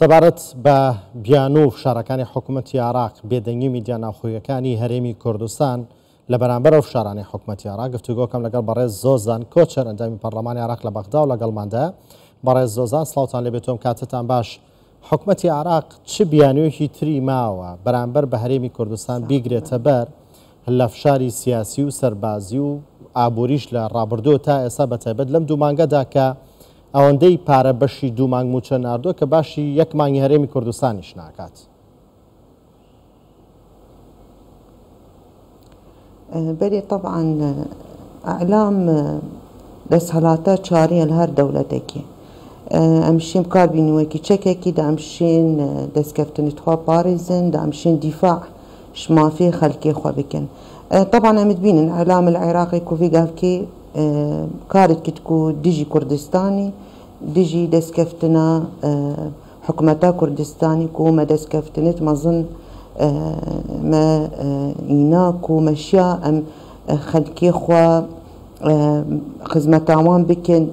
سەبارەت بە بیان و فشارەکانی حکوومەتی عێراق بێدەنگی میدیا ناوخۆیەکانی هەرێمی کوردستان لە بەرامبەر ئەو فشارانی حکوومەتی عێراق گفتوگۆکەم لەگەڵ بەڕێز زۆزان کۆچەر ئەندامی پەرلەمانی عێراق لە بەغدا و لەگەڵماندایە. بەڕێز زۆزان سڵاوتان لێبێتۆم، کاتتان باش. حکوومەتی عێراق چ بیانوویەکی تری ماوە بەرامبەر بە هەرێمی کوردستان بیگرێتە بەر لە فشاری سیاسی و سەربازی و ئابووریش لە ڕابردووە تا ئێستا بەتایبەت لەم دوو مانگەدا کە ئەوەندەی پارە بەشی دوو مانگ موچە ناردووە کە باشی یەک مانگی هەرێمی کوردستانیش ناکات؟ بەێ طبعا ئەعلام دەسەڵاتە چارەیە لە هەر دەوڵەتێکی ئەمشین کاربینوەکی چەکێکی دامشین دەستکەفتنی تخوا پارێزن دامشین دیفاع شمافی خەلکی خوا بکەن. طبعا ئەمت بینن ئەعلام العێراقی کوڤی گافکی کارت کتکو دژی کوردستانی دژی دەستکەفتنە حکوومەتا کوردستانی کو مە دەستکەفتنت مەزن ما ئیناک و مەشیا ئەم خەلکی خوا خزمەتاوان بکەن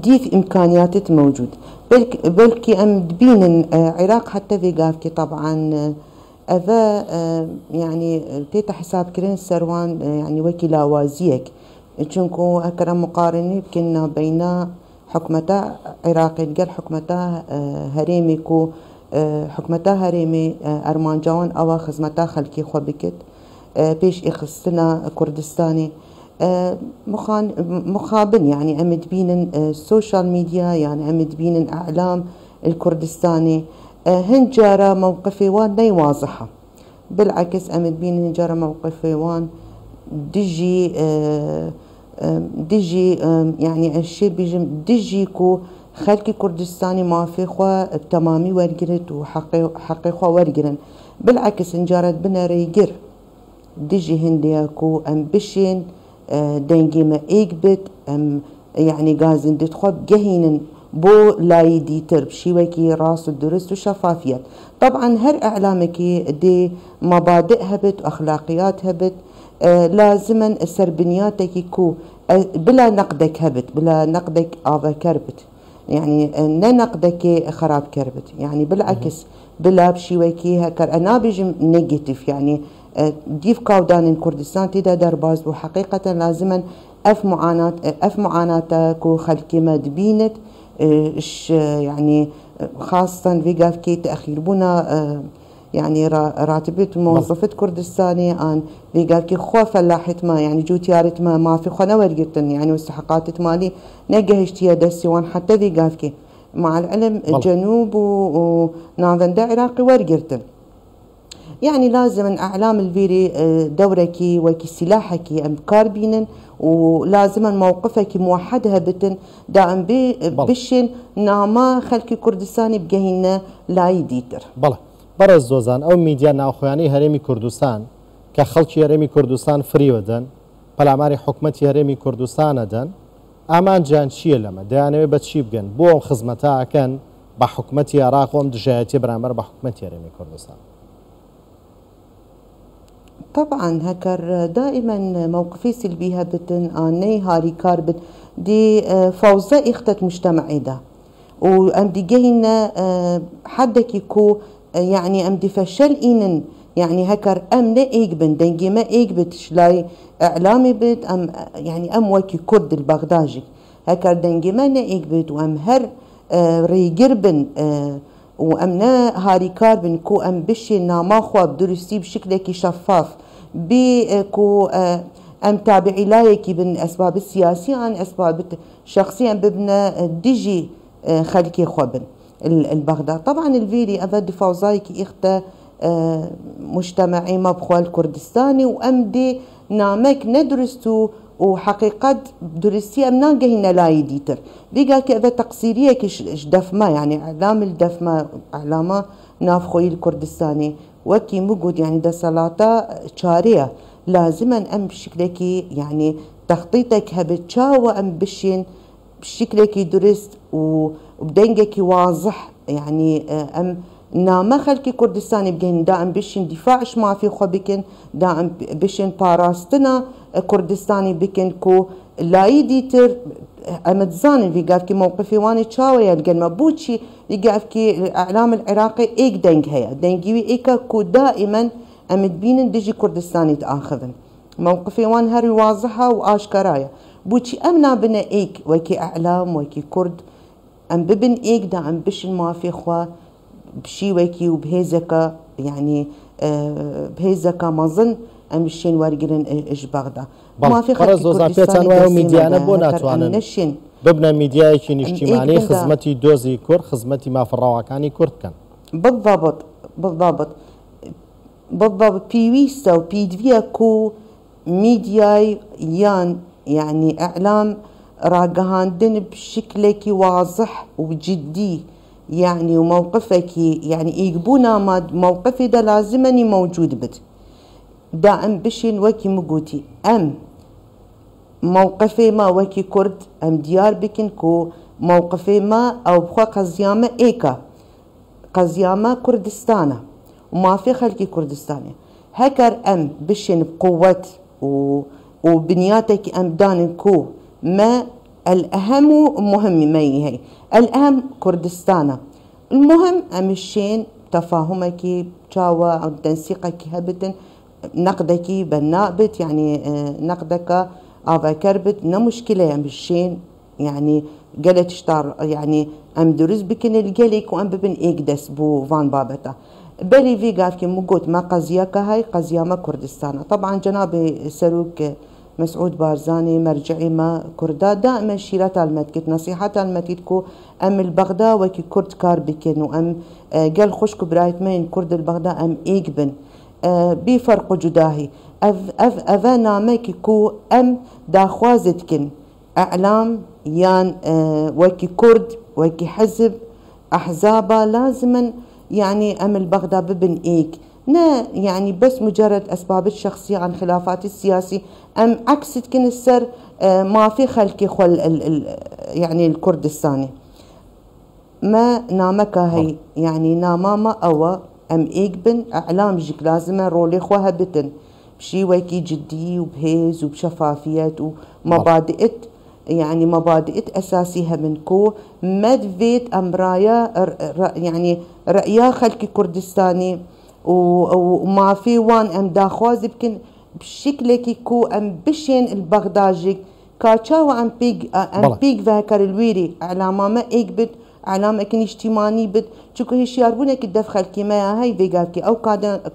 دیف إمكانياتت موجود بلكي أم دبين عراق حتى في قافكي طبعا أذا يعني تيتا حساب كرين سروان يعني وكي لاوازيك چونكو أكرم مقارنة كنا بين حكمتا عراقي قال حكمتا هريمي كو حكمتا هريمي أرمانجاوان أو خزمتا خلقي خوبكت بيش إخستنا كردستاني مخابن يعني أمد بينن السوشيال ميديا يعني أمد بينن أعلام الكردستاني هنجارة موقفي وان ني واضحة بالعكس أمد بينن هنجارة موقفي وان دجي يعني الشيء بيجم دجي كو خلقي كردستاني ما في خوا بتمامي ورقرت وحقي خوا ورقرن بالعكس هنجارة بنا ريقر دجي هنديا كو أم بشين دنگی ما ایک بت يعني غازن دتخوب جهينن بو لاي ديتر بشيوكي راس الدرس وشفافيات. طبعا هر اعلامك دي مبادئ هبت واخلاقيات هبت لازما سربنياتك كو بلا نقدك هبت بلا نقدك افا كربت يعني نقدك خراب كربت يعني بالعكس بلا بشيوكي هكر انا بيجي نيجاتيف يعني ديف كاودان كردستان تدا درباز وحقيقة لازما اف معاناة كو خلقي ما دبينت يعني خاصة في قافكي تأخير بنا يعني راتبة موظفة كردستاني ان في قافكي خوا فلاحت ما يعني جو تيارت ما في خنا ورقتن يعني واستحقات مالي نجهشتيا دسي وان حتى في قافكي مع العلم جنوب ونافندا عراقي ورقتن يعني لازم أعلام الفيري دوركي وكي سلاحكي أم كاربينن ولازم موقفك موحدها بتن دائم بشين ناما خلكي كردستاني بجهينا لا يديتر. بله برز زوزان أو ميديا ناوخواني هرمي كردستان كخلكي هرمي كردستان فريودن بلاماري حكمتي هرمي كردستان دن أمان جان شيء لما ديانوي بتشي بجن بوم خزمتها كان بحكمتي عراق وم دجايتي برامر بحكمتي هرمي كردستان. طبعا هكر دائما موقفي سلبي هبتن اني هاري كاربت دي فوزة اختت مجتمعي ده وام دي جهنا حدك يكو يعني ام دي فشل إينن يعني هكر ام نا ايقبن دنجي ما ايقبت شلاي اعلامي بت ام يعني ام وكي كرد البغداجي هكر دنجي ما نا ايقبت وام هر ريقربن وامنا هاري كاربن كو ام بشي ناما خوا بدرسي بشكلك شفاف بكو ام تابعي لايكي بن اسباب السياسية عن اسباب شخصيا ببنا ديجي خلكي خوبن البغداد. طبعا الفيري افاد فوزايكي اختا مجتمعي مبخوة الكردستاني وامدي نامك ندرستو وحقيقة درستي أمنا جهنا لا يديتر بيجا كذا تقصيرية كش دفما يعني إعلام الدفما إعلامه نافخوي الكردستاني وكي موجود يعني ده صلاة شارية لازما أم بشكلكي يعني تخطيطك هبتشا وأم بشين بشكلكي درست وبدنجكي واضح يعني أم ناما خلكي كردستاني بجين دائم بشين دفاعش ما في خو بكن دائم بشين باراستنا كردستاني بكن كو لا يديتر امتزان في قافكي موقفي واني تشاوي القلمة بوتشي قافكي الاعلام العراقي ايك دنج هيا دنجيوي ايكا كو دائما امتبين دجي كردستاني تاخذن موقفي وان هري واضحة واشكرايا بوتشي امنا بنا ايك وكي اعلام وكي كرد ام ببن ايك دا ام بش ما في خوا بشي وكي وبهيزكا يعني بهيزكا ما ظن ام الشين وارجلن ايش بغدا ما في خلق كردستاني ميديانا بوناتوانن ببنا ميديايكي اجتماعي خدمتي دوزي كرد خدمتي ما في الرواكاني كرد كان بالضبط بيويستا وبيدفيا كو ميدياي يان يعني اعلام راقهاندن بشكلك واضح وجدي يعني وموقفك يعني يقبونا ما موقفي ده لازمني موجود بد دائم بشين وكي مقوتي ام موقفي ما وكي كرد ام ديار بكن كو موقفي ما او بخوا قزيامة ايكا قزيامة كردستانا وما في خلقي كردستاني هكر ام بشين بقوة وبنياتك ام دان كو ما الاهم مهم ما هي الاهم كردستانا المهم ام الشين تفاهمك تشاوى او تنسيقك هبتن نقدك بناء بت يعني نقدك افا كربت مشكله يعني بالشين يعني قالت اشتار يعني ام درز بكن الجليك وام ببن ايقدس بو فان بابتا بلي في قافكي مقوت ما قضيك هاي قضيه ما كردستان طبعا جنابي سلوك مسعود بارزاني مرجعي ما كردا دائما شيرات المتكت نصيحات المتكت كو ام البغداد وكي كرد كار بكن وام قال خشكو برايت مين كرد البغداد ام ايقبن بفرق جداهي أفا نامك كو أم داخوازتكن أعلام يان وكي كرد وكي حزب أحزابا لازما يعني أم البغداد ببن إيك نا يعني بس مجرد أسباب الشخصية عن خلافات السياسي أم عكستكن السر ما في خلقي خل يعني الكردستاني ما نامك هي يعني ناماما أو ام ايقبن اعلام جيك لازم رولي خوها بتن بشي ويكي جدي وبهيز وبشفافيات ومبادئ يعني مبادئ اساسيها من كو مدفيت امرايا يعني رأيا خلقي كردستاني وما في وان ام داخواز بكن بشكلك كو ام بشين البغداجيك كاتشاوا ام بيق ذاكر الويري اعلاما ما ايقبن علام اكن اجتماعي بد چوكو هشياربونك الدفخ الكيمياء هاي فيقالكي او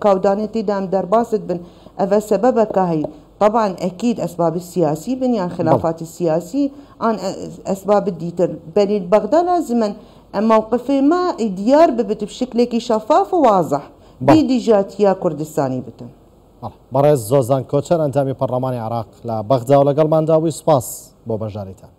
كاودانتي دام درباست بن افا سببك هاي طبعا اكيد اسباب السياسي بن يعني خلافات السياسي عن اسباب الديتر بل البغداد لازما موقفي ما ديار ببت بشكلك شفاف وواضح بيدي جاتيا كردستاني بتن برز زوزان كوتشر انتامي برلماني عراق لا بغداد ولا قلمان داوي سباس بو بجاريتان